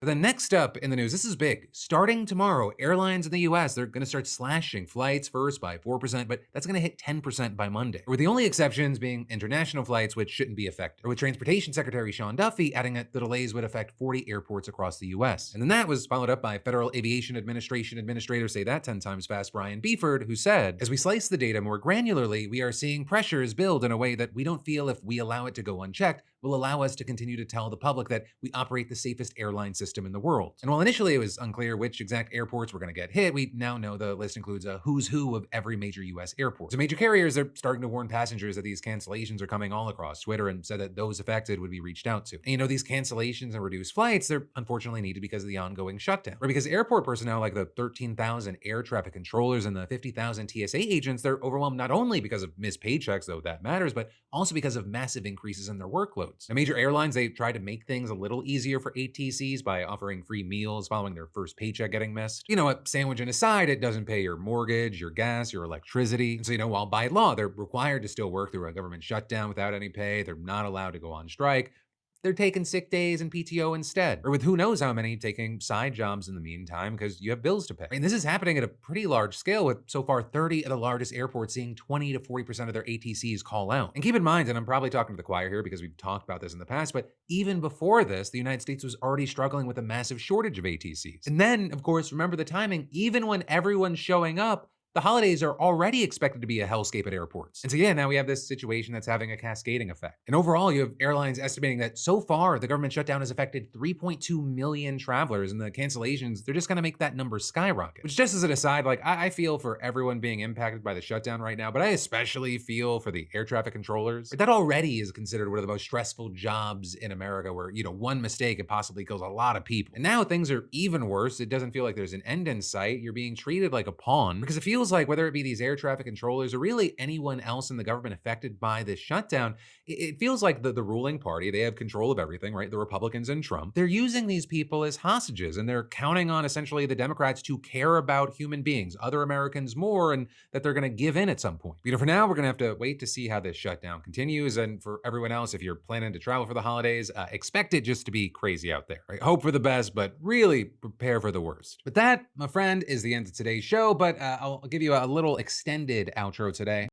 But then next up in the news, this is big. Starting tomorrow, airlines in the US, they're going to start slashing flights first by 4%, but that's going to hit 10% by Monday. With the only exceptions being international flights, which shouldn't be affected. Or with Transportation Secretary Sean Duffy adding that the delays would affect 40 airports across the US. And then that was followed up by Federal Aviation Administration Administrator, say that 10 times fast, Brian Beeford, who said, as we slice the data more granularly, we are seeing pressures build in a way that we don't feel if we allow it to go unchecked will allow us to continue to tell the public that we operate the safest airline system in the world. And while initially it was unclear which exact airports were going to get hit, we now know the list includes a who's who of every major US airport. So major carriers are starting to warn passengers that these cancellations are coming all across Twitter and said that those affected would be reached out to. And these cancellations and reduced flights, they're unfortunately needed because of the ongoing shutdown. Or because airport personnel like the 13,000 air traffic controllers and the 50,000 TSA agents, they're overwhelmed not only because of missed paychecks, though that matters, but also because of massive increases in their workload. Now, major airlines, they try to make things a little easier for ATCs by offering free meals following their first paycheck getting missed. A sandwich and a side, it doesn't pay your mortgage, your gas, your electricity. And so, while by law, they're required to still work through a government shutdown without any pay, they're not allowed to go on strike. They're taking sick days and PTO instead, or with who knows how many taking side jobs in the meantime because you have bills to pay. This is happening at a pretty large scale, with so far 30 of the largest airports seeing 20 to 40% of their ATCs call out. And keep in mind, and I'm probably talking to the choir here because we've talked about this in the past, but even before this, the United States was already struggling with a massive shortage of ATCs. And then, of course, remember the timing, even when everyone's showing up, the holidays are already expected to be a hellscape at airports. And so yeah, now we have this situation that's having a cascading effect. And overall, you have airlines estimating that so far, the government shutdown has affected 3.2 million travelers, and the cancellations, they're just gonna make that number skyrocket. Which, just as an aside, I feel for everyone being impacted by the shutdown right now, but I especially feel for the air traffic controllers. That already is considered one of the most stressful jobs in America, where, one mistake, it possibly kills a lot of people. And now things are even worse. It doesn't feel like there's an end in sight. You're being treated like a pawn, because it feels like whether it be these air traffic controllers or really anyone else in the government affected by this shutdown, it feels like the ruling party, they have control of everything, right? The Republicans and Trump, they're using these people as hostages, and they're counting on essentially the Democrats to care about human beings, other Americans more, and that they're going to give in at some point. For now, we're going to have to wait to see how this shutdown continues. And for everyone else, if you're planning to travel for the holidays, expect it just to be crazy out there. Right? Hope for the best, but really prepare for the worst. But that, my friend, is the end of today's show. But I'll give you a little extended outro today.